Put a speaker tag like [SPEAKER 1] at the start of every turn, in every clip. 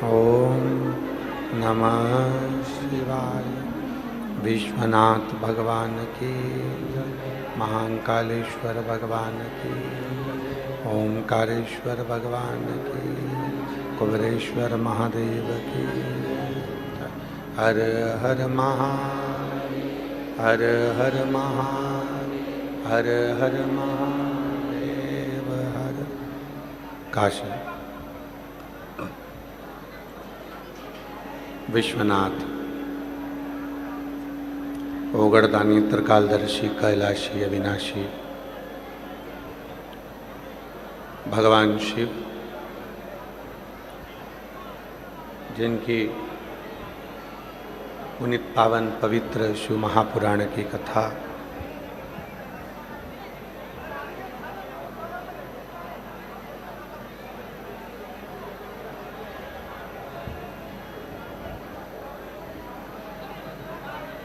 [SPEAKER 1] ओम नमः शिवाय। विश्वनाथ भगवान की, महाकालेश्वर भगवान की, ओमकारेश्वर भगवान की, कुबेरेश्वर महादेव की। हर हर महादेव, हर हर महादेव, हर हर महादेव, हर। काशी विश्वनाथ ओगड़दानी, त्रिकालदर्शी, कैलाशी, अविनाशी भगवान शिव, जिनकी पुनित पावन पवित्र शिव महापुराण की कथा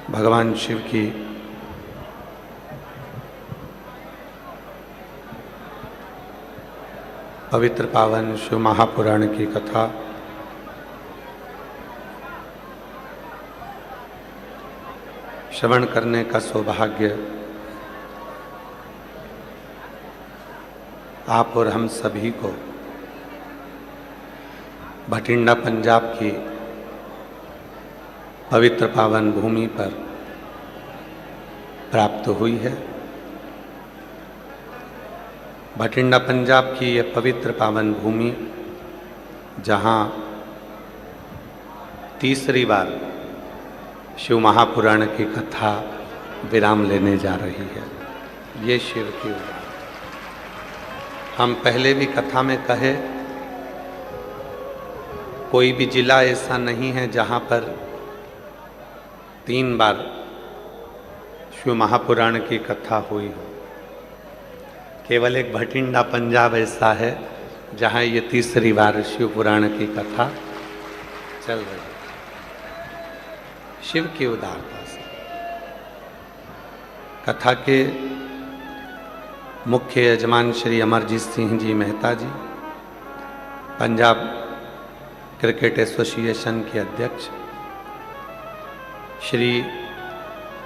[SPEAKER 1] भगवान शिव की पवित्र पावन शिव महापुराण की कथा श्रवण करने का सौभाग्य आप और हम सभी को भटिंडा पंजाब की पवित्र पावन भूमि पर प्राप्त हुई है। भटिंडा पंजाब की यह पवित्र पावन भूमि, जहाँ तीसरी बार शिव महापुराण की कथा विराम लेने जा रही है, ये शिव की उदाहरण। हम पहले भी कथा में कहे, कोई भी जिला ऐसा नहीं है जहाँ पर 3 बार शिव महापुराण की कथा हुई हो। केवल एक भटिंडा पंजाब ऐसा है जहाँ ये तीसरी बार शिव पुराण की कथा चल रही है, शिव की उदारता से। कथा के मुख्य यजमान श्री अमरजीत सिंह जी मेहता जी, पंजाब क्रिकेट एसोसिएशन के अध्यक्ष, श्री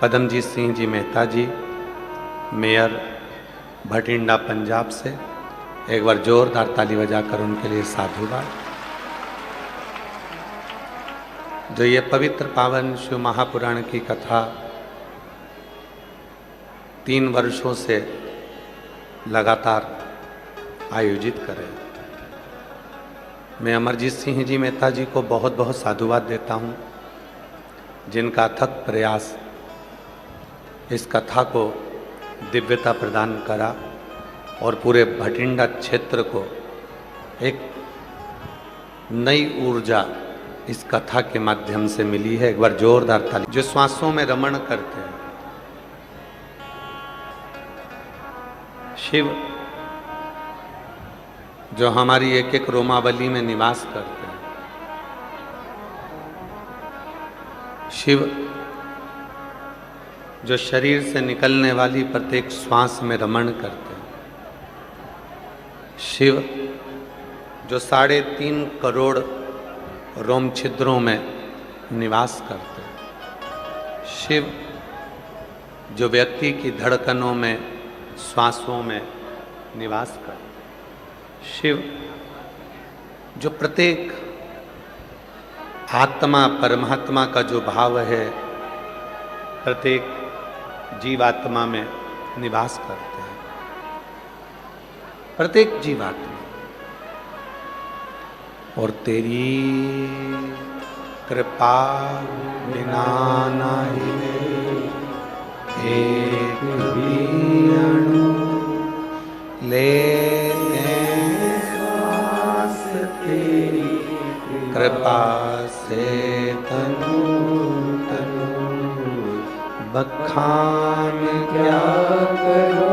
[SPEAKER 1] पदमजीत सिंह जी मेहता जी, मेयर भटिंडा पंजाब से। एक बार जोरदार ताली बजाकर उनके लिए साधुवाद। जो ये पवित्र पावन शिव महापुराण की कथा 3 वर्षों से लगातार आयोजित करें, मैं अमरजीत सिंह जी मेहता जी को बहुत बहुत साधुवाद देता हूँ, जिनका अथक प्रयास इस कथा को दिव्यता प्रदान करा और पूरे भटिंडा क्षेत्र को एक नई ऊर्जा इस कथा के माध्यम से मिली है। एक बार जोरदार ताली। जो श्वासों में रमण करते हैं, शिव जो हमारी एक एक रोमावली में निवास करते हैं, शिव जो शरीर से निकलने वाली प्रत्येक श्वास में रमण करते हैं, शिव जो 3.5 करोड़ रोम छिद्रों में निवास करते हैं, शिव जो व्यक्ति की धड़कनों में, श्वासों में निवास करते हैं, शिव जो प्रत्येक आत्मा परमात्मा का जो भाव है प्रत्येक जीवात्मा में निवास करते हैं, प्रत्येक जीवात्मा। और तेरी कृपा बिना नहीं एक भी अणु लेते श्वास, तेरी कृपा से तनु बखान क्या करो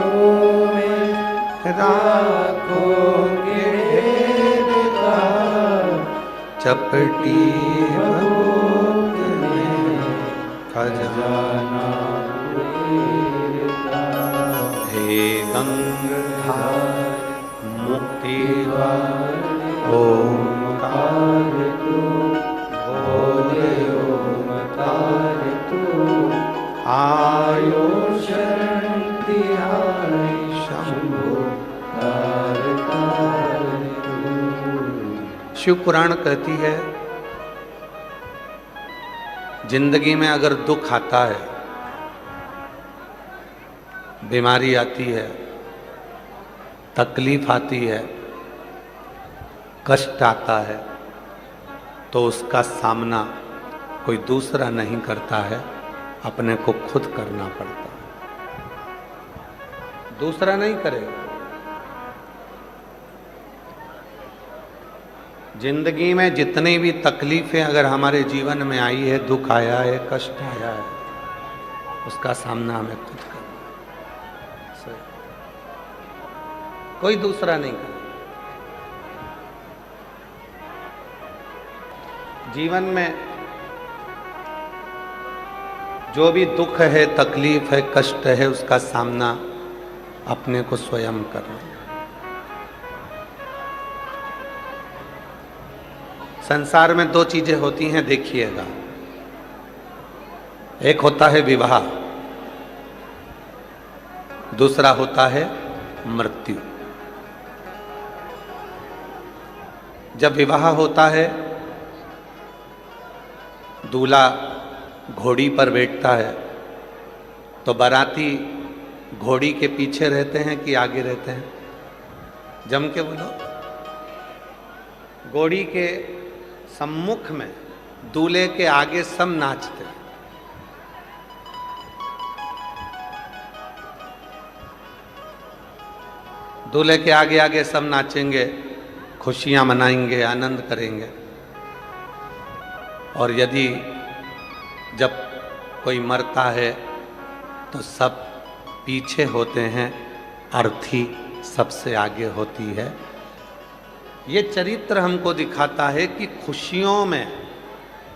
[SPEAKER 1] मैं, राखोगे का चपटी भूत में खजाना। हे गंगाधार मुक्तिवान ओमकार तू शिव पुराण कहती है, जिंदगी में अगर दुख आता है, बीमारी आती है, तकलीफ आती है, कष्ट आता है, तो उसका सामना कोई दूसरा नहीं करता है, अपने को खुद करना पड़ता है, दूसरा नहीं करेगा। जिंदगी में जितनी भी तकलीफें अगर हमारे जीवन में आई है, दुख आया है, कष्ट आया है, उसका सामना हमें खुद करना है, कोई दूसरा नहीं करेगा। जीवन में जो भी दुख है, तकलीफ है, कष्ट है, उसका सामना अपने को स्वयं करना। संसार में दो चीजें होती हैं, देखिएगा। एक होता है विवाह, दूसरा होता है मृत्यु। जब विवाह होता है, दूल्हा घोड़ी पर बैठता है, तो बाराती घोड़ी के पीछे रहते हैं कि आगे रहते हैं? जम के बोलो। घोड़ी के सम्मुख में, दूल्हे के आगे सब नाचते हैं। दूल्हे के आगे आगे सब नाचेंगे, खुशियां मनाएंगे, आनंद करेंगे। और यदि जब कोई मरता है तो सब पीछे होते हैं, अर्थी सबसे आगे होती है। ये चरित्र हमको दिखाता है कि खुशियों में,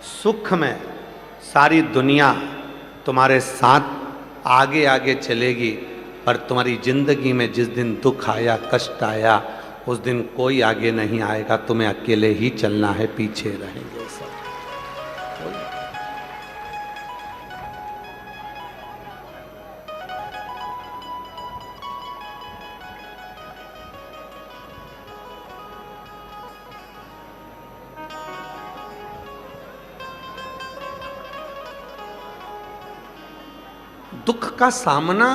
[SPEAKER 1] सुख में सारी दुनिया तुम्हारे साथ आगे आगे चलेगी, पर तुम्हारी जिंदगी में जिस दिन दुख आया, कष्ट आया, उस दिन कोई आगे नहीं आएगा, तुम्हें अकेले ही चलना है, पीछे रहेंगे सब। दुख का सामना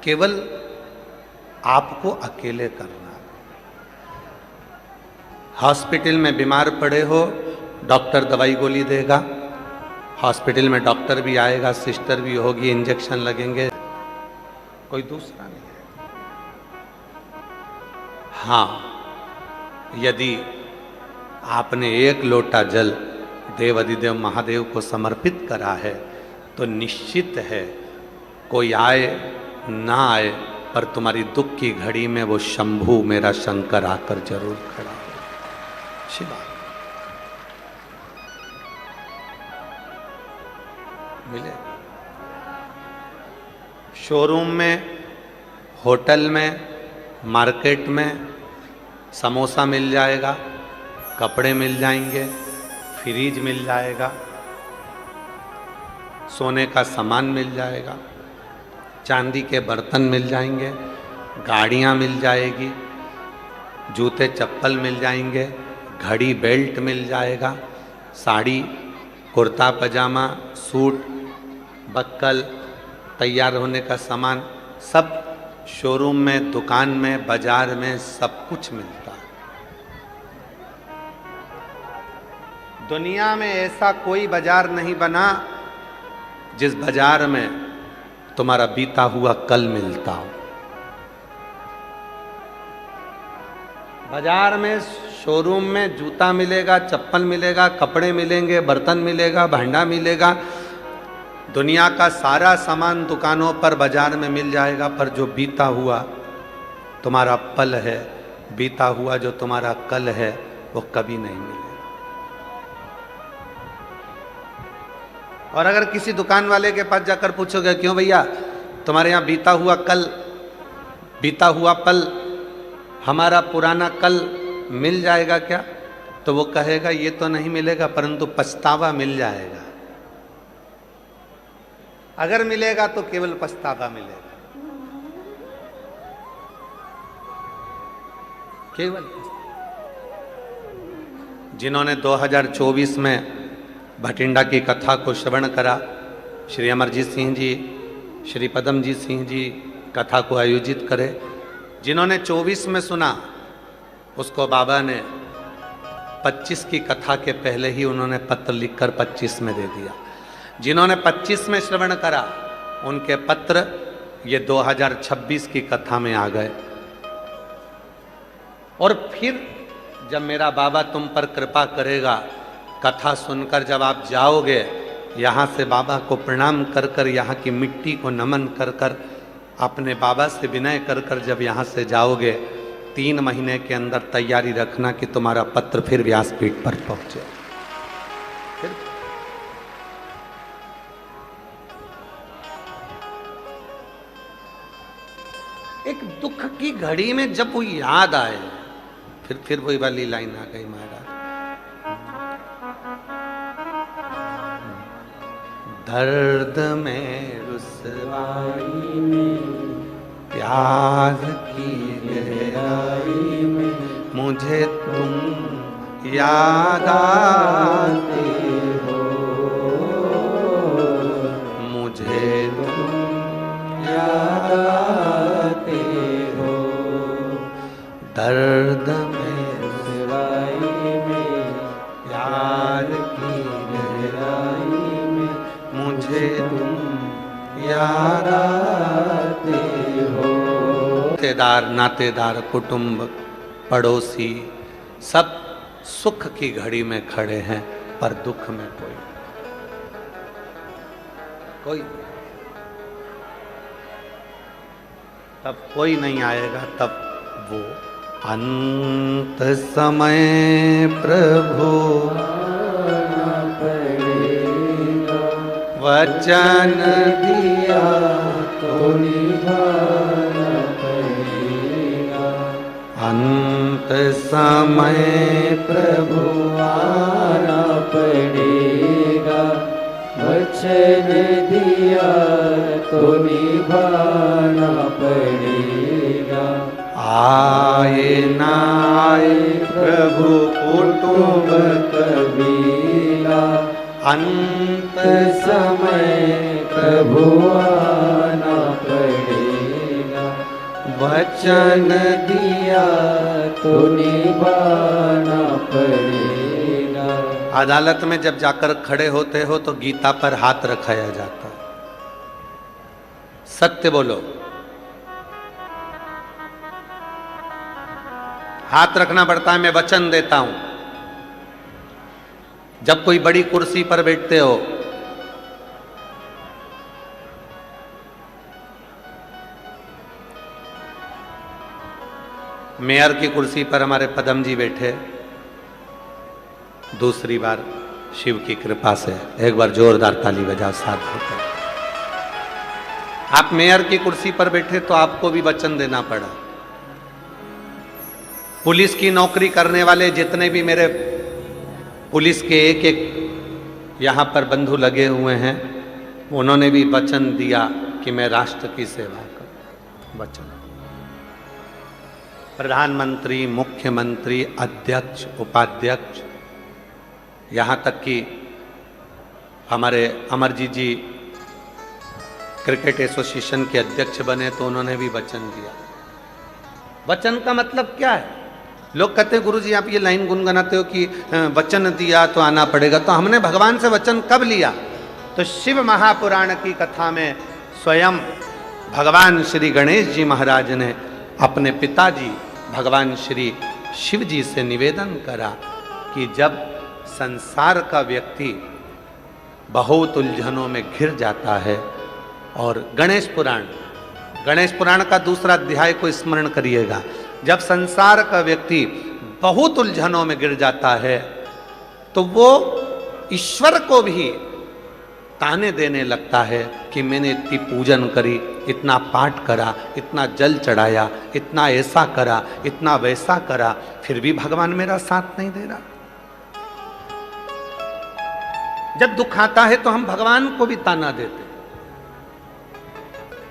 [SPEAKER 1] केवल आपको अकेले करना है। हॉस्पिटल में बीमार पड़े हो, डॉक्टर दवाई गोली देगा, हॉस्पिटल में डॉक्टर भी आएगा, सिस्टर भी होगी, इंजेक्शन लगेंगे, कोई दूसरा नहीं है। हाँ, यदि आपने एक लोटा जल देव अधिदेव महादेव को समर्पित करा है, तो निश्चित है कोई आए ना आए, पर तुम्हारी दुख की घड़ी में वो शंभू मेरा शंकर आकर जरूर खड़ा हो। शिवा मिले शोरूम में, होटल में, मार्केट में समोसा मिल जाएगा, कपड़े मिल जाएंगे, फ्रिज मिल जाएगा, सोने का सामान मिल जाएगा, चांदी के बर्तन मिल जाएंगे, गाड़ियाँ मिल जाएगी, जूते चप्पल मिल जाएंगे, घड़ी बेल्ट मिल जाएगा, साड़ी, कुर्ता पजामा, सूट, बक्कल, तैयार होने का सामान, सब शोरूम में, दुकान में, बाजार में सब कुछ मिलता है। दुनिया में ऐसा कोई बाजार नहीं बना जिस बाजार में तुम्हारा बीता हुआ कल मिलता हो। बाजार में, शोरूम में जूता मिलेगा, चप्पल मिलेगा, कपड़े मिलेंगे, बर्तन मिलेगा, भांडा मिलेगा, दुनिया का सारा सामान दुकानों पर, बाजार में मिल जाएगा, पर जो बीता हुआ तुम्हारा पल है, बीता हुआ जो तुम्हारा कल है, वो कभी नहीं मिलेगा। और अगर किसी दुकान वाले के पास जाकर पूछोगे, क्यों भैया तुम्हारे यहाँ बीता हुआ कल, बीता हुआ पल, हमारा पुराना कल मिल जाएगा क्या? तो वो कहेगा ये तो नहीं मिलेगा, परंतु पछतावा मिल जाएगा। अगर मिलेगा तो केवल पछतावा मिलेगा, केवल। जिन्होंने 2024 में भटिंडा की कथा को श्रवण करा, श्री अमरजीत सिंह जी, श्री पदमजीत सिंह जी कथा को आयोजित करे। जिन्होंने 24 में सुना उसको बाबा ने 25 की कथा के पहले ही उन्होंने पत्र लिखकर 25 में दे दिया। जिन्होंने 25 में श्रवण करा उनके पत्र ये 2026 की कथा में आ गए। और फिर जब मेरा बाबा तुम पर कृपा करेगा, कथा सुनकर जब आप जाओगे, यहाँ से बाबा को प्रणाम कर कर, यहाँ की मिट्टी को नमन कर कर, अपने बाबा से विनय कर कर जब यहाँ से जाओगे, 3 महीने के अंदर तैयारी रखना कि तुम्हारा पत्र फिर व्यासपीठ पर पहुंचे। फिर एक दुख की घड़ी में जब वो याद आए, फिर वही वाली लाइन आ गई महाराज, दर्द में रुसवाई में प्यार की गहराई में मुझे तुम याद आते हो, मुझे तुम याद आते हो, दर्द में रुसवाई में प्यार की गहराई में मुझे तुम याद आते हो। रिश्तेदार, नातेदार, कुटुंब, पड़ोसी सब सुख की घड़ी में खड़े हैं, पर दुख में कोई तब कोई नहीं आएगा। तब वो अंत समय प्रभु वचन दिया तो निभाना पड़ेगा, अंत समय प्रभु आना पड़ेगा, वचन दिया तो निभाना पड़ेगा। आए ना आए प्रभु कुटुंब कबीला, अंत समय प्रभु आना पड़ेगा, वचन दिया तो निभाना पड़ेगा। अदालत में जब जाकर खड़े होते हो तो गीता पर हाथ रखाया जाता है। सत्य बोलो, हाथ रखना पड़ता है। मैं वचन देता हूं, जब कोई बड़ी कुर्सी पर बैठते हो, मेयर की कुर्सी पर हमारे पदम जी बैठे, दूसरी बार शिव की कृपा से, एक बार जोरदार ताली बजाओ साथ होकर। आप मेयर की कुर्सी पर बैठे तो आपको भी वचन देना पड़ा। पुलिस की नौकरी करने वाले जितने भी मेरे पुलिस के एक एक यहाँ पर बंधु लगे हुए हैं, उन्होंने भी वचन दिया कि मैं राष्ट्र की सेवा करूं। वचन प्रधानमंत्री, मुख्यमंत्री, अध्यक्ष, उपाध्यक्ष, यहाँ तक कि हमारे अमरजीत जी क्रिकेट एसोसिएशन के अध्यक्ष बने तो उन्होंने भी वचन दिया। वचन का मतलब क्या है? लोग कहते गुरुजी आप ये लाइन गुनगुनाते हो कि वचन दिया तो आना पड़ेगा, तो हमने भगवान से वचन कब लिया? तो शिव महापुराण की कथा में स्वयं भगवान श्री गणेश जी महाराज ने अपने पिताजी भगवान श्री शिव जी से निवेदन करा कि जब संसार का व्यक्ति बहुत उलझनों में घिर जाता है, और गणेश पुराण का दूसरा अध्याय को स्मरण करिएगा, जब संसार का व्यक्ति बहुत उलझनों में गिर जाता है तो वो ईश्वर को भी ताने देने लगता है कि मैंने इतनी पूजन करी, इतना पाठ करा, इतना जल चढ़ाया, इतना ऐसा करा, इतना वैसा करा, फिर भी भगवान मेरा साथ नहीं दे रहा। जब दुख आता है तो हम भगवान को भी ताना देते,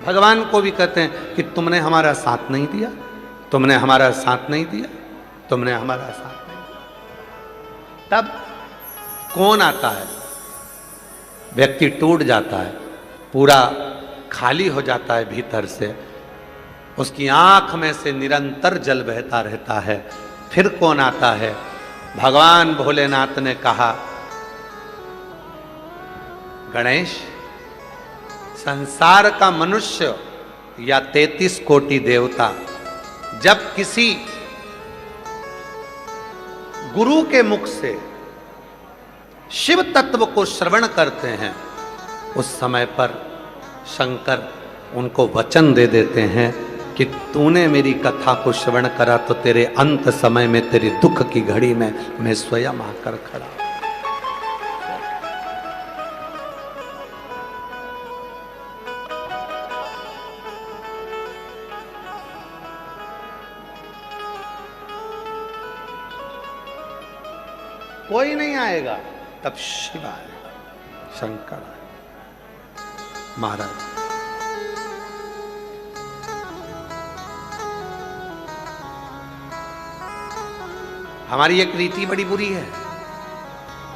[SPEAKER 1] भगवान को भी कहते हैं कि तुमने हमारा साथ नहीं दिया, तुमने हमारा साथ नहीं दिया, तुमने हमारा साथ नहीं दिया। तब कौन आता है, व्यक्ति टूट जाता है, पूरा खाली हो जाता है भीतर से, उसकी आंख में से निरंतर जल बहता रहता है। फिर कौन आता है? भगवान भोलेनाथ ने कहा, गणेश, संसार का मनुष्य या 33 कोटि देवता जब किसी गुरु के मुख से शिव तत्व को श्रवण करते हैं, उस समय पर शंकर उनको वचन दे देते हैं कि तूने मेरी कथा को श्रवण करा तो तेरे अंत समय में, तेरे दुख की घड़ी में मैं स्वयं आकर खड़ा। कोई नहीं आएगा, तब शिव आएगा, शंकर आएगा, महाराज। हमारी एक रीति बड़ी बुरी है,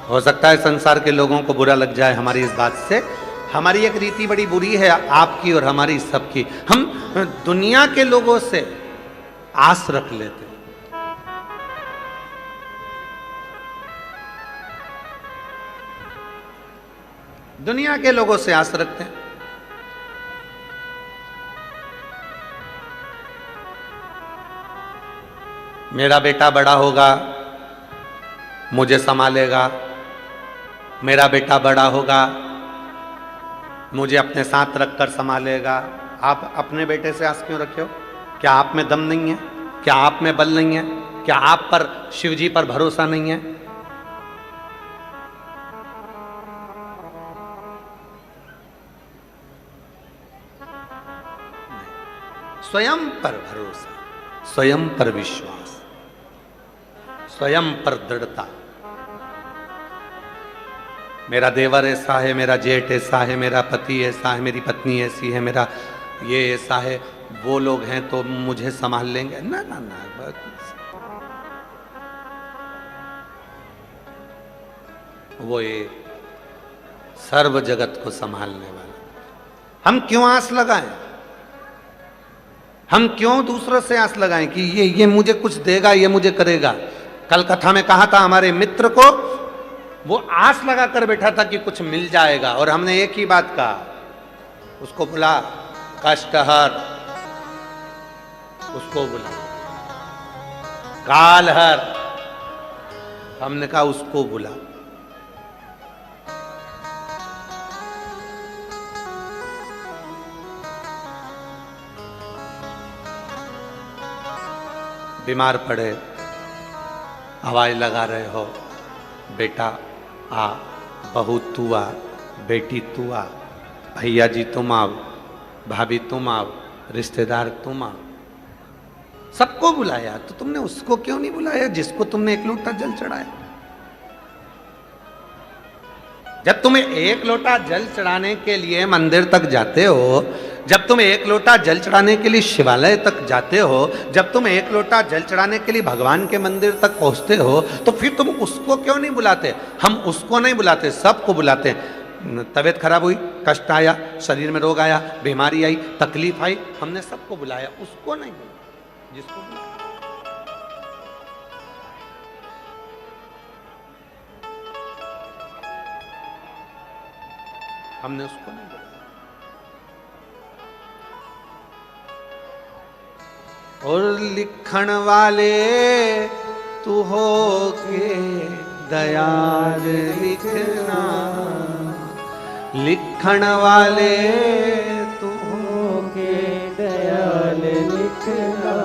[SPEAKER 1] हो सकता है संसार के लोगों को बुरा लग जाए हमारी इस बात से। हमारी एक रीति बड़ी बुरी है, आपकी और हमारी सबकी। हम दुनिया के लोगों से आस रख लेते हैं। दुनिया के लोगों से आस रखते हैं। मेरा बेटा बड़ा होगा, मुझे संभालेगा, मेरा बेटा बड़ा होगा, मुझे अपने साथ रखकर संभालेगा। आप अपने बेटे से आस क्यों रखे हो? क्या आप में दम नहीं है? क्या आप में बल नहीं है? क्या आप पर शिव जी पर भरोसा नहीं है? स्वयं पर भरोसा, स्वयं पर विश्वास, स्वयं पर दृढ़ता। मेरा देवर ऐसा है, मेरा जेठ ऐसा है, मेरा पति ऐसा है, मेरी पत्नी ऐसी है, मेरा ये ऐसा है, वो लोग हैं तो मुझे संभाल लेंगे। ना ना ना, वो ये सर्व जगत को संभालने वाला। हम क्यों आस लगाएं? हम क्यों दूसरों से आस लगाएं कि ये मुझे कुछ देगा, ये मुझे करेगा? कल कथा में कहा था हमारे मित्र को, वो आस लगा कर बैठा था कि कुछ मिल जाएगा, और हमने एक ही बात कहा, उसको बुला, कष्टहर उसको बुला, कालहर हमने कहा उसको बुला। बीमार पड़े, आवाज लगा रहे हो, बेटा आ, बहू तू आ, बेटी तू आ, भैया जी तुम आओ, भाभी तुम आओ, रिश्तेदार तुम आओ, सबको बुलाया, तो तुमने उसको क्यों नहीं बुलाया जिसको तुमने एक लोटा जल चढ़ाया? जब तुम एक लोटा जल चढ़ाने के लिए मंदिर तक जाते हो, जब तुम एक लोटा जल चढ़ाने के लिए शिवालय तक जाते हो, जब तुम एक लोटा जल चढ़ाने के लिए भगवान के मंदिर तक पहुंचते हो, तो फिर तुम उसको क्यों नहीं बुलाते? हम उसको नहीं बुलाते, सबको बुलाते। तबीयत खराब हुई, कष्ट आया, शरीर में रोग आया, बीमारी आई, तकलीफ आई, हमने सबको बुलाया, उसको नहीं बुलाया जिसको बुलाया। हमने उसको नहीं बुलाया। और लिखण वाले तू हो के दयाल लिखना, लिखण वाले तू हो के दयाल लिखना,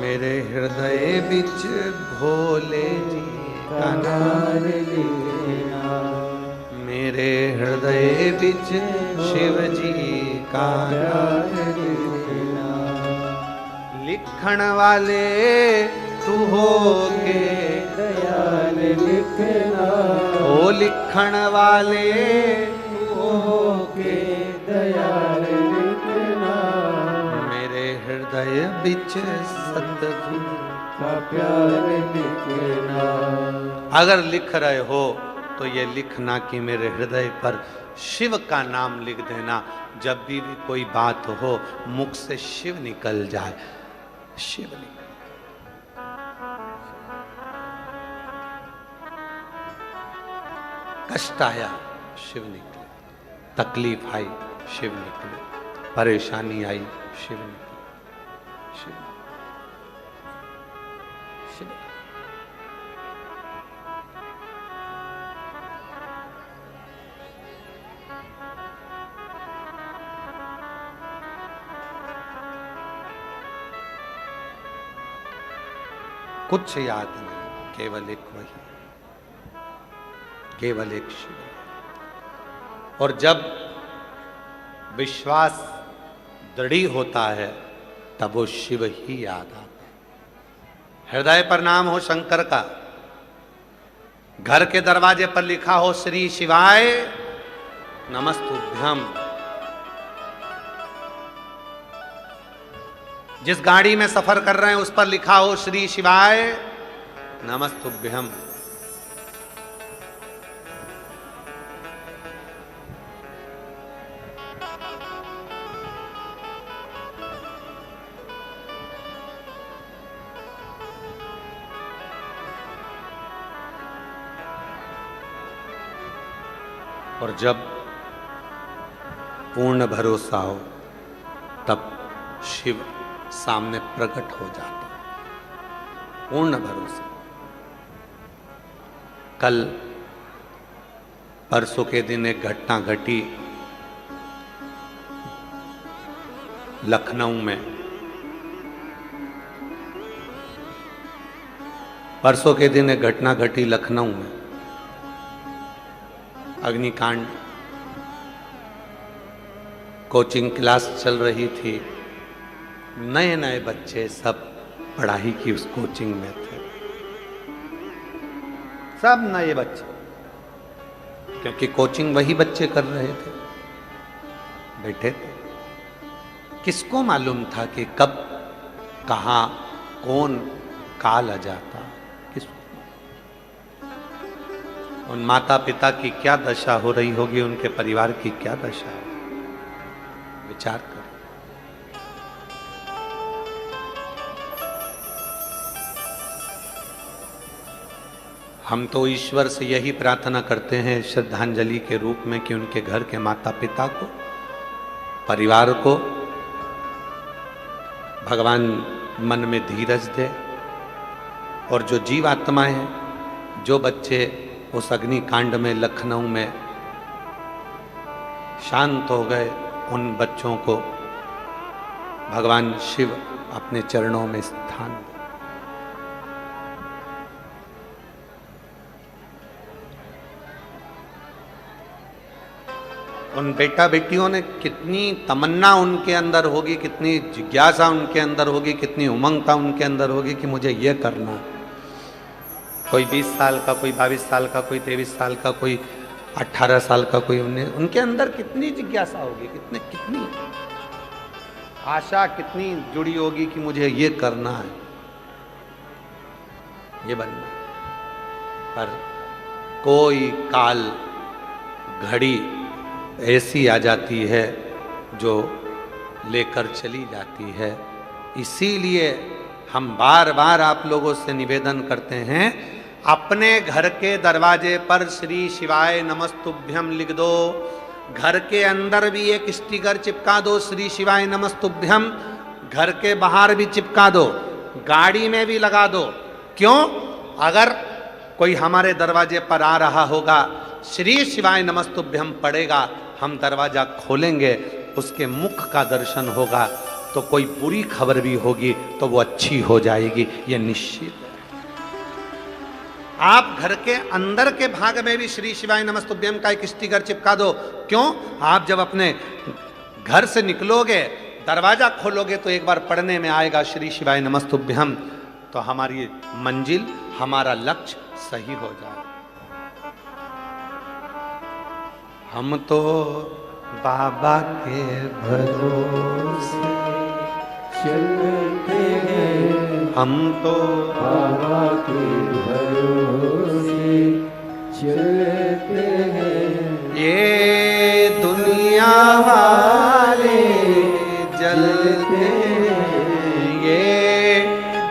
[SPEAKER 1] मेरे हृदय बिच भोले जी का नाम लिखना, मेरे हृदय बिच शिव जी का नाम लिखना, लिखण वाले तू हो के दयाल लिखना, ओ लिखण वाले तू हो के दयाल लिखना, मेरे हृदय बिच सतगुरु का प्यार लिखना। अगर लिख रहे हो तो ये लिखना कि मेरे हृदय पर शिव का नाम लिख देना। जब भी कोई बात हो मुख से शिव निकल जाए, शिव निकल। कष्ट आया शिव निकले, तकलीफ आई शिव निकले, परेशानी आई शिव निकले, शिव शिव। कुछ याद नहीं, केवल एक वही, केवल एक शिव। और जब विश्वास दृढ़ होता है तब वो शिव ही याद आता है। हृदय पर नाम हो शंकर का, घर के दरवाजे पर लिखा हो श्री शिवाय नमस्तुभ्यम, जिस गाड़ी में सफर कर रहे हैं उस पर लिखा हो श्री शिवाय नमस्तुभ्यम। और जब पूर्ण भरोसा हो तब शिव सामने प्रकट हो जाता है। पूर्ण भरोसा। कल परसों के दिन एक घटना घटी लखनऊ में। परसों के दिन एक घटना घटी लखनऊ में, अग्निकांड। कोचिंग क्लास चल रही थी, नए नए बच्चे सब पढ़ाई की उस कोचिंग में थे, सब नए बच्चे, क्योंकि कोचिंग वही बच्चे कर रहे थे, बैठे थे। किसको मालूम था कि कब कहां कौन काल आ जाता, किसको? उन माता पिता की क्या दशा हो रही होगी, उनके परिवार की क्या दशा है, विचार करो। हम तो ईश्वर से यही प्रार्थना करते हैं श्रद्धांजलि के रूप में कि उनके घर के माता पिता को, परिवार को भगवान मन में धीरज दे, और जो जीवात्माएं हैं, जो बच्चे उस अग्निकांड में लखनऊ में शांत हो गए, उन बच्चों को भगवान शिव अपने चरणों में स्थान दे। उन बेटा बेटियों ने कितनी तमन्ना उनके अंदर होगी, कितनी जिज्ञासा उनके अंदर होगी, कितनी उमंगता उनके अंदर होगी कि मुझे ये करना। कोई 20 साल का, कोई 22 साल का, कोई 23 साल का, कोई 18 साल का, कोई उनके अंदर कितनी जिज्ञासा होगी, कितनी आशा कितनी जुड़ी होगी कि मुझे ये करना है, ये बनना। पर कोई काल घड़ी ऐसी आ जाती है जो लेकर चली जाती है। इसीलिए हम बार बार आप लोगों से निवेदन करते हैं, अपने घर के दरवाजे पर श्री शिवाय नमस्तुभ्यम लिख दो, घर के अंदर भी एक स्टिकर चिपका दो श्री शिवाय नमस्तुभ्यम, घर के बाहर भी चिपका दो, गाड़ी में भी लगा दो। क्यों? अगर कोई हमारे दरवाजे पर आ रहा होगा, श्री शिवाय नमस्तुभ्यम पड़ेगा, हम दरवाजा खोलेंगे, उसके मुख का दर्शन होगा, तो कोई बुरी खबर भी होगी तो वो अच्छी हो जाएगी, ये निश्चित है। आप घर के अंदर के भाग में भी श्री शिवाय नमस्तुभ्यम का एक स्टिकर चिपका दो। क्यों? आप जब अपने घर से निकलोगे, दरवाजा खोलोगे, तो एक बार पढ़ने में आएगा श्री शिवाय नमस्तुभ्यम, तो हमारी मंजिल, हमारा लक्ष्य सही हो जाए। हम तो बाबा के भरोसे
[SPEAKER 2] चलते हैं
[SPEAKER 1] हम तो
[SPEAKER 2] बाबा के भरोसे चलते हैं।
[SPEAKER 1] ये दुनिया वाले जलते हैं, ये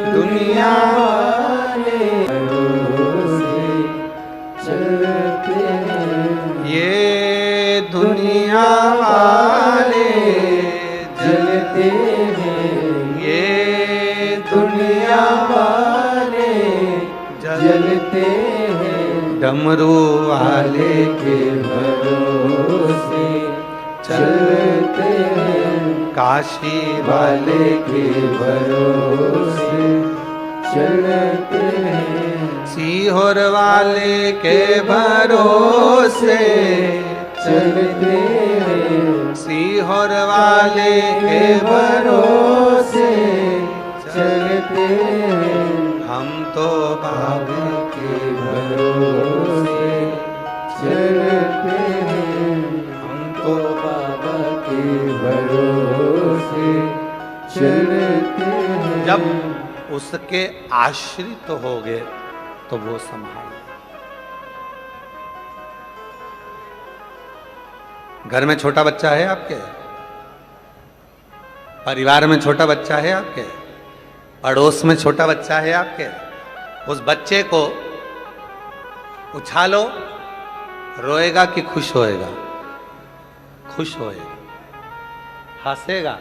[SPEAKER 1] दुनिया
[SPEAKER 2] वाले भरोसे चलते हैं।
[SPEAKER 1] ये दुनिया वाले
[SPEAKER 2] जलते हैं।
[SPEAKER 1] ये
[SPEAKER 2] दुनिया वाले जलते हैं।
[SPEAKER 1] डमरू वाले
[SPEAKER 2] के भरोसे चलते हैं।
[SPEAKER 1] काशी
[SPEAKER 2] वाले के भरोसे चलते हैं।
[SPEAKER 1] सीहोर वाले के भरोसे
[SPEAKER 2] चलते हैं।
[SPEAKER 1] सीहोर वाले के
[SPEAKER 2] भरोसे चलते हैं।
[SPEAKER 1] हम तो बाबा
[SPEAKER 2] के भरोसे चलते हैं।
[SPEAKER 1] हम तो
[SPEAKER 2] बाबा के भरोसे चलते हैं।
[SPEAKER 1] जब उसके आश्रित हो गए तो वो संभाल। घर में छोटा बच्चा है आपके, परिवार में छोटा बच्चा है आपके, पड़ोस में छोटा बच्चा है आपके, उस बच्चे को उछालो, रोएगा कि खुश होएगा? खुश होएगा, हंसेगा।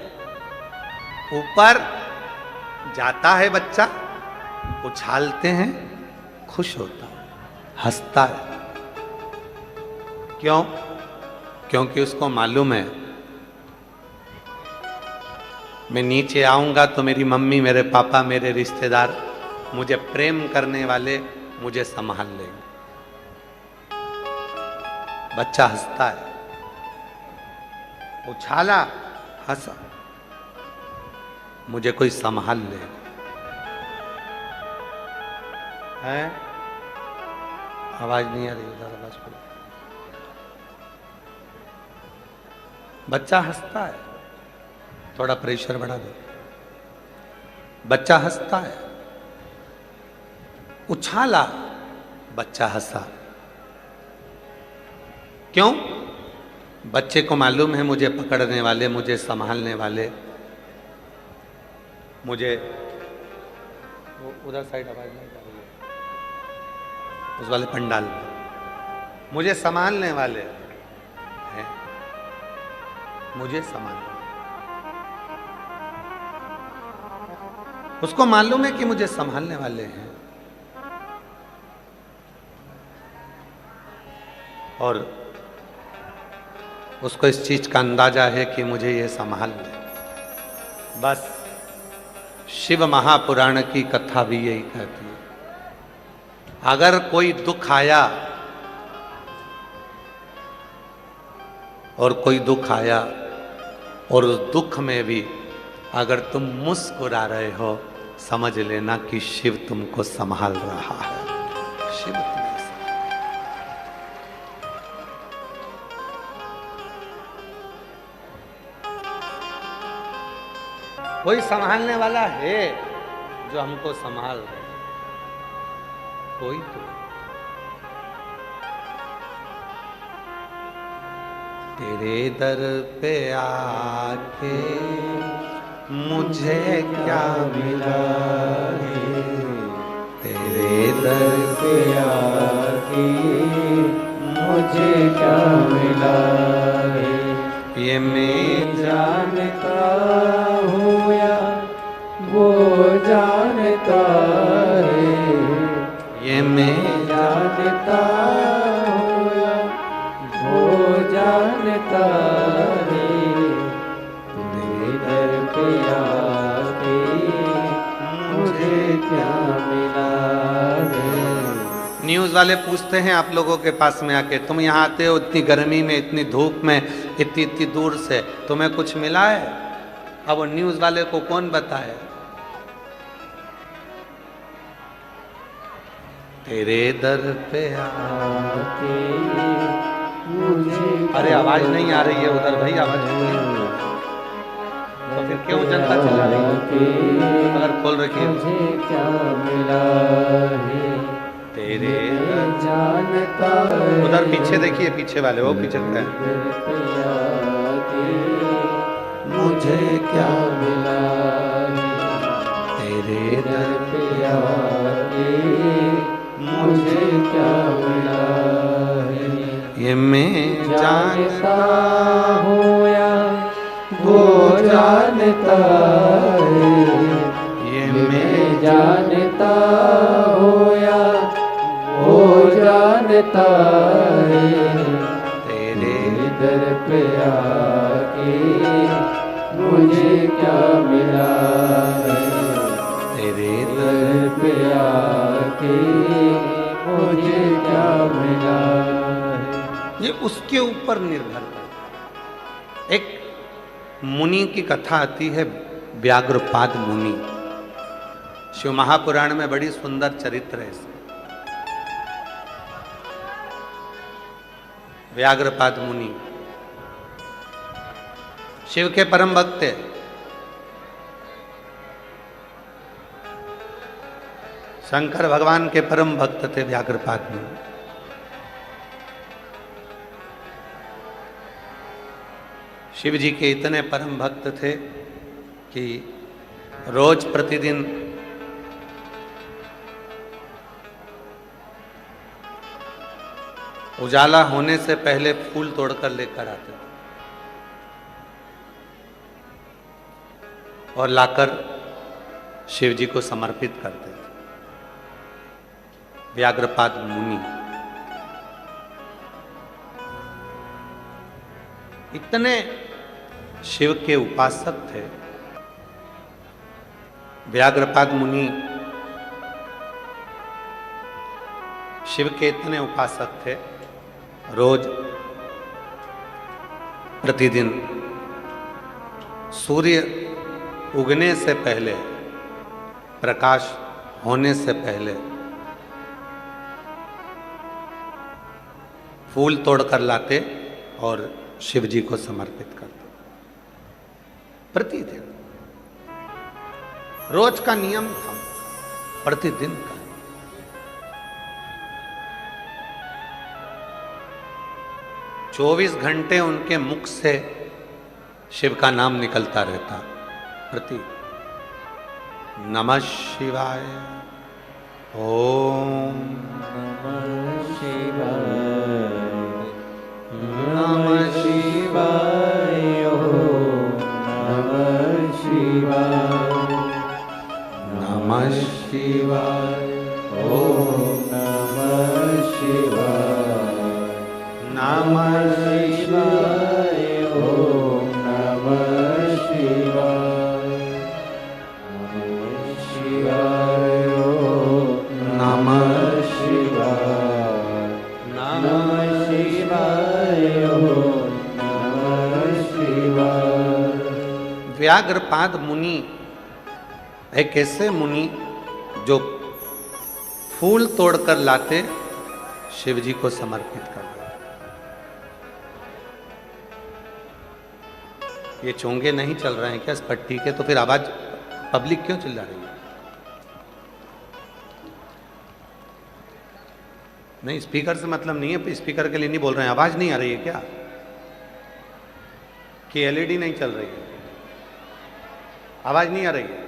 [SPEAKER 1] ऊपर जाता है बच्चा, उछालते हैं, खुश होता है, हंसता है। क्यों? क्योंकि उसको मालूम है मैं नीचे आऊंगा तो मेरी मम्मी, मेरे पापा, मेरे रिश्तेदार, मुझे प्रेम करने वाले मुझे संभाल लेंगे। बच्चा हंसता है, उछाला, हंसा, मुझे कोई संभाल लेगा। है? आवाज नहीं आ रही, उधर आवाज करो। बच्चा हंसता है, थोड़ा प्रेशर बढ़ा दो। बच्चा हंसता है, उछाला, बच्चा हंसा। क्यों? बच्चे को मालूम है मुझे पकड़ने वाले, मुझे संभालने वाले, मुझे वो उधर साइड आवाज नहीं कर रही है, उस वाले पंडाल में मुझे संभालने वाले हैं, मुझे संभालने। उसको मालूम है कि मुझे संभालने वाले हैं और उसको इस चीज का अंदाजा है कि मुझे ये संभाल ले। बस शिव महापुराण की कथा भी यही कहती है, अगर कोई दुख आया और कोई दुख आया और उस दुख में भी अगर तुम मुस्कुरा रहे हो, समझ लेना कि शिव तुमको संभाल रहा है। शिव तुम्हें कोई संभालने वाला है जो हमको संभाल रहे, कोई तो। तेरे दर पे आके मुझे क्या मिला है, तेरे दर पे आके
[SPEAKER 2] मुझे क्या मिला है।
[SPEAKER 1] ये मैं
[SPEAKER 2] जानता हूँ या वो जानता है,
[SPEAKER 1] ये मैं
[SPEAKER 2] जानता हूँ या वो जानता है। तेरे दर पे आके मुझे क्या मिला है।
[SPEAKER 1] न्यूज़ वाले पूछते हैं आप लोगों के पास में आके, तुम यहाँ आते हो इतनी गर्मी में, इतनी धूप में, इतनी इतनी दूर से, तुम्हें कुछ मिला है? अब वो न्यूज़ वाले को कौन बताए? तेरे दर पे
[SPEAKER 2] आके मुझे
[SPEAKER 1] अरे आवाज नहीं आ रही है उधर, भाई आवाज तो फिर क्यों जनता चिल्ला रही है? अगर खोल रखी है
[SPEAKER 2] मुझे क्या मिला है
[SPEAKER 1] तेरे
[SPEAKER 2] जानता
[SPEAKER 1] उधर पीछे देखिए, पीछे वाले वो पीछे क्या है?
[SPEAKER 2] मुझे क्या मिला
[SPEAKER 1] तेरे
[SPEAKER 2] दर पे आके मुझे क्या मिला है
[SPEAKER 1] ये मैं
[SPEAKER 2] जानता हूँ या वो जानता है
[SPEAKER 1] ये
[SPEAKER 2] मैं जानता हूँ या वो जानता है
[SPEAKER 1] तेरे
[SPEAKER 2] दर पे आके मुझे क्या मिला है
[SPEAKER 1] तेरे
[SPEAKER 2] दर पे आके मुझे क्या मिला है
[SPEAKER 1] ये उसके ऊपर निर्भर करता है। एक मुनि की कथा आती है, व्याघ्रपाद मुनि। शिव महापुराण में बड़ी सुंदर चरित्र है इसका। व्याघ्रपाद मुनि शिव के परम भक्त थे। शंकर भगवान के परम भक्त थे व्याघ्रपाद मुनि। शिव जी के इतने परम भक्त थे कि रोज प्रतिदिन उजाला होने से पहले फूल तोड़कर लेकर आते थे और लाकर शिव जी को समर्पित करते थे। व्याघ्रपाद मुनि इतने शिव के उपासक थे। व्याघ्रपाद मुनि शिव के इतने उपासक थे, रोज प्रतिदिन सूर्य उगने से पहले, प्रकाश होने से पहले फूल तोड़कर लाते और शिव जी को समर्पित करते। प्रतिदिन रोज का नियम था, प्रतिदिन का। चौबीस घंटे उनके मुख से शिव का नाम निकलता रहता। प्रति नमः शिवाय, ओम
[SPEAKER 2] नमः शिवाय, नमः शिवाय, ओम नमः शिवाय, नमः शिवाय, ओम नमः शिवाय, नमः शिवाय, ओम नमः शिवाय, नमः शिवाय, ओम नमः शिवाय, नमः शिवाय, ओम नमः शिवाय।
[SPEAKER 1] व्याघ्रपाद मुनि एक ऐसे मुनि जो फूल तोड़कर लाते, शिव जी को समर्पित कर देते। ये चोंगे नहीं चल रहे हैं क्या इस पट्टी के? तो फिर आवाज पब्लिक क्यों चिल्ला रही है? नहीं, स्पीकर से मतलब नहीं है, स्पीकर के लिए नहीं बोल रहे हैं। आवाज नहीं आ रही है क्या? कि एलईडी नहीं चल रही है? आवाज नहीं आ रही है?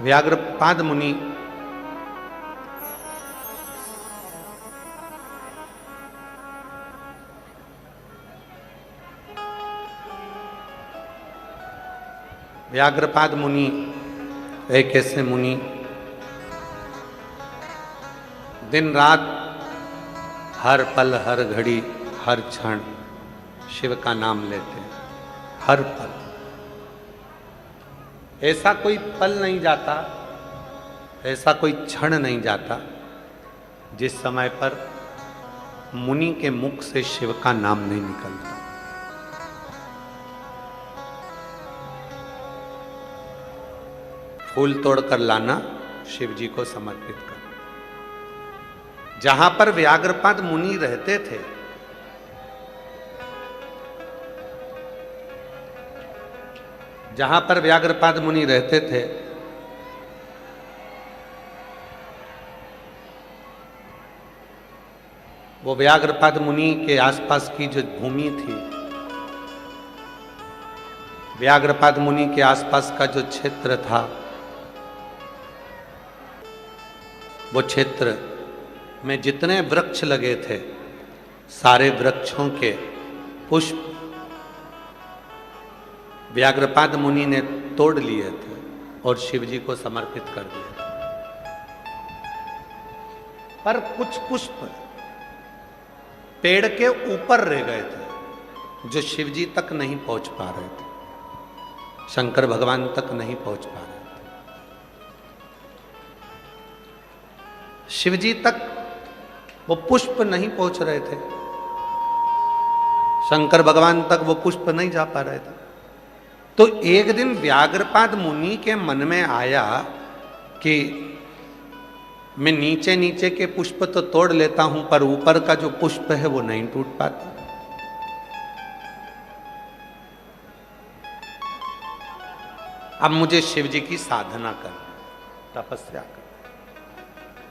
[SPEAKER 1] व्याघ्रपाद मुनि व्याघ्रपाद मुनि एक ऐसे मुनि दिन रात हर पल हर घड़ी हर क्षण शिव का नाम लेते हैं। हर पल, ऐसा कोई पल नहीं जाता, ऐसा कोई क्षण नहीं जाता जिस समय पर मुनि के मुख से शिव का नाम नहीं निकलता। फूल तोड़कर लाना, शिव जी को समर्पित करना। जहां पर व्याघ्रपाद मुनि रहते थे, जहां पर व्याघ्रपाद मुनि रहते थे, वो व्याघ्रपाद मुनि के आसपास की जो भूमि थी, व्याघ्रपाद मुनि के आसपास का जो क्षेत्र था, वो क्षेत्र में जितने वृक्ष लगे थे, सारे वृक्षों के पुष्प व्याघ्रपाद मुनि ने तोड़ लिए थे और शिव जी को समर्पित कर दिए थे। पर कुछ पुष्प पेड़ के ऊपर रह गए थे, जो शिव जी तक नहीं पहुंच पा रहे थे, शंकर भगवान तक नहीं पहुंच पा रहे थे। शिव जी तक वो पुष्प नहीं पहुंच रहे थे, शंकर भगवान तक वो पुष्प नहीं जा पा रहे थे। तो एक दिन व्याघ्रपाद मुनि के मन में आया कि मैं नीचे नीचे के पुष्प तो तोड़ लेता हूं, पर ऊपर का जो पुष्प है वो नहीं टूट पाता। अब मुझे शिव जी की साधना करनी, तपस्या करनी।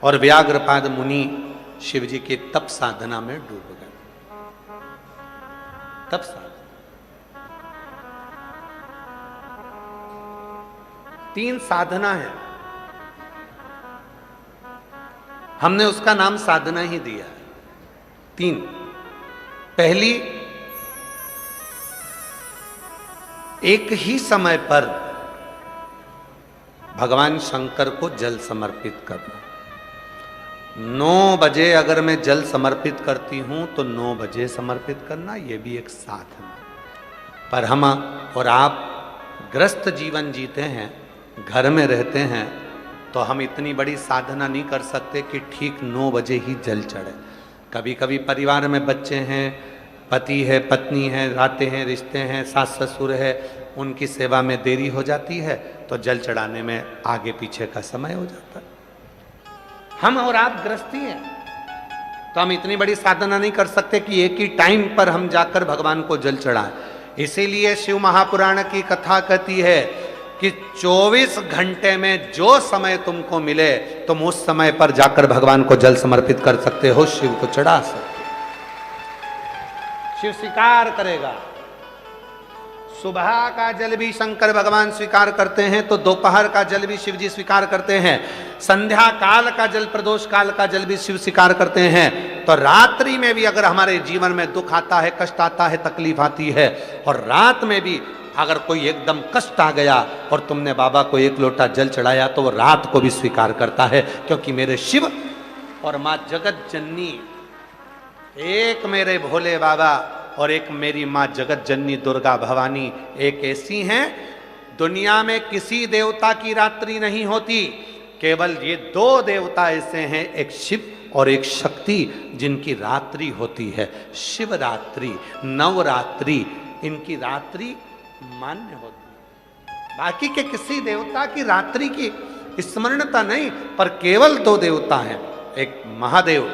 [SPEAKER 1] और व्याघ्रपाद मुनि शिव जी के तप साधना में डूब गए। तप साधना 3 साधना है, हमने उसका नाम साधना ही दिया है। 3। पहली, एक ही समय पर भगवान शंकर को जल समर्पित करना। 9 बजे अगर मैं जल समर्पित करती हूं तो 9 बजे समर्पित करना, यह भी एक साधना। पर हम और आप ग्रस्त जीवन जीते हैं, घर में रहते हैं, तो हम इतनी बड़ी साधना नहीं कर सकते कि ठीक 9 बजे ही जल चढ़े। कभी कभी परिवार में बच्चे हैं, पति है, पत्नी है, रातें हैं, रिश्ते हैं, सास ससुर है, उनकी सेवा में देरी हो जाती है, तो जल चढ़ाने में आगे पीछे का समय हो जाता है। हम और आप गृहस्थी हैं, तो हम इतनी बड़ी साधना नहीं कर सकते कि एक ही टाइम पर हम जाकर भगवान को जल चढ़ाएं। इसीलिए शिव महापुराण की कथा कहती है कि 24 घंटे में जो समय तुमको मिले तुम उस समय पर जाकर भगवान को जल समर्पित कर सकते हो, शिव को चढ़ा सकते। शिव स्वीकार करेगा। सुबह का जल भी शंकर भगवान स्वीकार करते हैं, तो दोपहर का जल भी शिव जी स्वीकार करते हैं। संध्या काल का जल, प्रदोष काल का जल भी शिव स्वीकार करते हैं। तो रात्रि में भी अगर हमारे जीवन में दुख आता है, कष्ट आता है, तकलीफ आती है, और रात में भी अगर कोई एकदम कष्ट आ गया और तुमने बाबा को 1 लोटा जल चढ़ाया, तो वो रात को भी स्वीकार करता है, क्योंकि मेरे शिव और माँ जगत जननी, एक मेरे भोले बाबा और एक मेरी माँ जगत जननी दुर्गा भवानी, एक ऐसी हैं, दुनिया में किसी देवता की रात्रि नहीं होती, केवल ये 2 देवता ऐसे हैं, एक शिव और एक शक्ति, जिनकी रात्रि होती है शिवरात्रि, नवरात्रि, इनकी रात्रि मान्य होती है। बाकी के किसी देवता की रात्रि की स्मरणता नहीं, पर केवल 2 देवता हैं, एक महादेव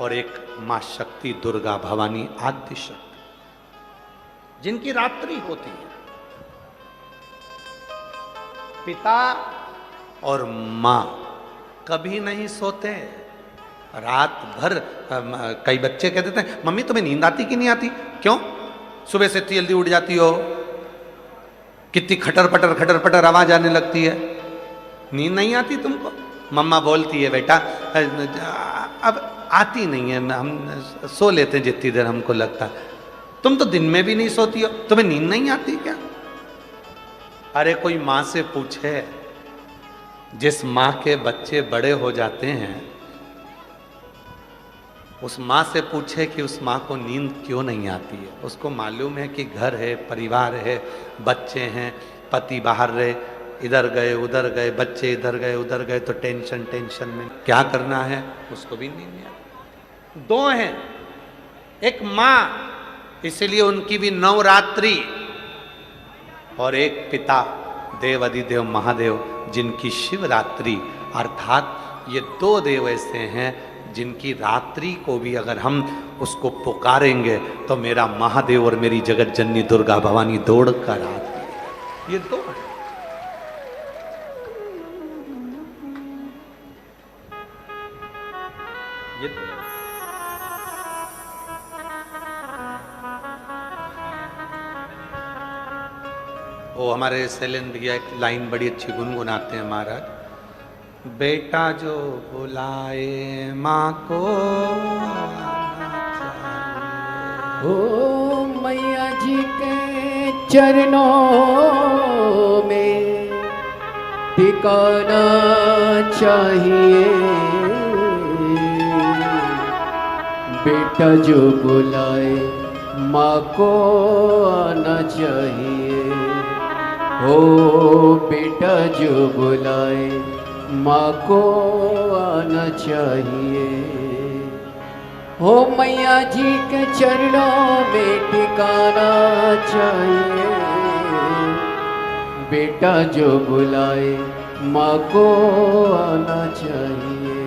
[SPEAKER 1] और एक मां शक्ति दुर्गा भवानी आद्य शक्ति, जिनकी रात्रि होती है। पिता और मां कभी नहीं सोते, रात भर। कई बच्चे कह देते हैं, मम्मी तुम्हें नींद आती कि नहीं आती? क्यों? सुबह से इतनी जल्दी उठ जाती हो, कितनी खटर पटर आवाज आने लगती है, नींद नहीं आती तुमको? मम्मा बोलती है, बेटा अब आती नहीं है, हम सो लेते हैं जितनी देर हमको लगता है। तुम तो दिन में भी नहीं सोती हो, तुम्हें नींद नहीं आती क्या? अरे कोई माँ से पूछे, जिस माँ के बच्चे बड़े हो जाते हैं, उस माँ से पूछे कि उस माँ को नींद क्यों नहीं आती है। उसको मालूम है कि घर है, परिवार है, बच्चे हैं, पति बाहर रहे, इधर गए उधर गए, बच्चे इधर गए उधर गए, तो टेंशन में क्या करना है, उसको भी नींद नहीं आती। 2 हैं, एक माँ, इसलिए उनकी भी नवरात्रि, और एक पिता देव अधिदेव महादेव, जिनकी शिवरात्रि। अर्थात ये 2 देव ऐसे हैं जिनकी रात्रि को भी अगर हम उसको पुकारेंगे तो मेरा महादेव और मेरी जगत जननी दुर्गा भवानी दौड़ कर आती है। ये दो ये दो वो हमारे शैलेंद्र भैया एक लाइन बड़ी अच्छी गुनगुनाते हैं महाराज, बेटा जो बुलाए माँ को आना चाहिए।
[SPEAKER 2] ओ मैया जी के चरणों में टिकाना चाहिए, बेटा जो बुलाए माँ को आना चाहिए। हो बेटा जो बुलाए माँ को आना चाहिए। हो मैया जी के चरणों में टिकाना चाहिए, बेटा जो बुलाए माँ को आना चाहिए।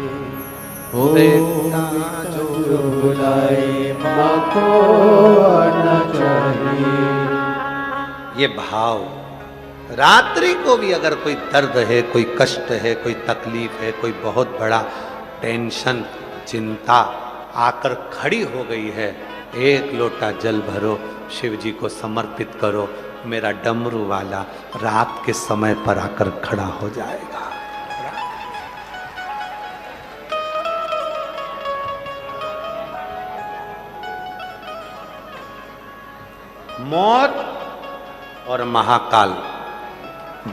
[SPEAKER 2] हो बेटा जो बुलाए माँ को आना चाहिए।
[SPEAKER 1] ये भाव रात्रि को भी अगर कोई दर्द है, कोई कष्ट है, कोई तकलीफ है, कोई बहुत बड़ा टेंशन चिंता आकर खड़ी हो गई है, एक लोटा जल भरो, शिव जी को समर्पित करो, मेरा डमरू वाला रात के समय पर आकर खड़ा हो जाएगा। मौत और महाकाल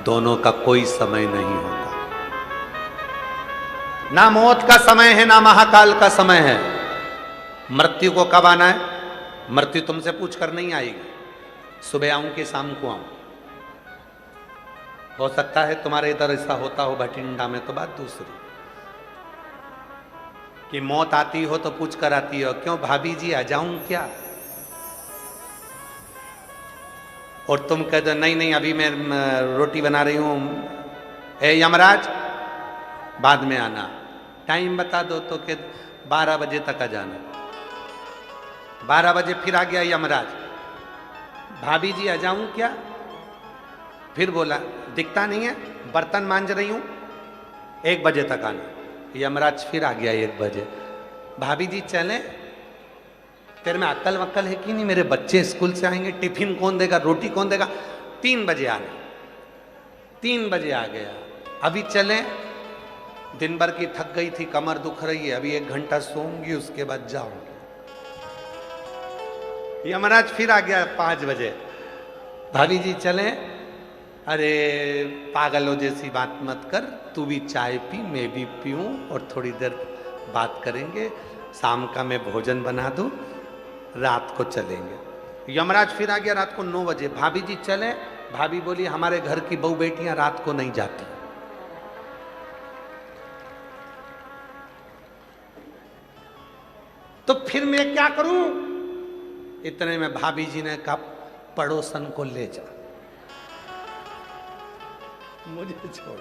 [SPEAKER 1] दोनों का कोई समय नहीं होता, ना मौत का समय है ना महाकाल का समय है। मृत्यु को कब आना है? मृत्यु तुमसे पूछ कर नहीं आएगी, सुबह आऊं कि शाम को आऊं। हो सकता है तुम्हारे इधर ऐसा होता हो भटिंडा में, तो बात दूसरी कि मौत आती हो तो पूछ कर आती हो, क्यों भाभी जी आ जाऊं क्या? और तुम कह दो नहीं नहीं अभी मैं रोटी बना रही हूं, ए यमराज बाद में आना। टाइम बता दो तो कि 12 बजे तक आ जाना। 12 बजे फिर आ गया यमराज, भाभी जी आ जाऊं क्या? फिर बोला दिखता नहीं है, बर्तन मांज रही हूं, 1 बजे तक आना। यमराज फिर आ गया 1 बजे, भाभी जी चलें? तेरे में अक्ल वक्ल है कि नहीं? मेरे बच्चे स्कूल से आएंगे, टिफिन कौन देगा, रोटी कौन देगा? 3 बजे आना। 3 बजे आ गया, अभी चलें? दिन भर की थक गई थी, कमर दुख रही है, अभी 1 घंटा सोऊंगी, उसके बाद जाऊंगी। यमराज फिर आ गया 5 बजे, भाभी जी चलें? अरे पागलों जैसी बात मत कर, तू भी चाय पी, मैं भी पीऊं और थोड़ी देर बात करेंगे, शाम का मैं भोजन बना दूं, रात को चलेंगे। यमराज फिर आ गया रात को 9 बजे, भाभी जी चले? भाभी बोली हमारे घर की बहू बेटियां रात को नहीं जाती। तो फिर मैं क्या करूं? इतने में भाभी जी ने कहा पड़ोसन को ले जा, मुझे छोड़।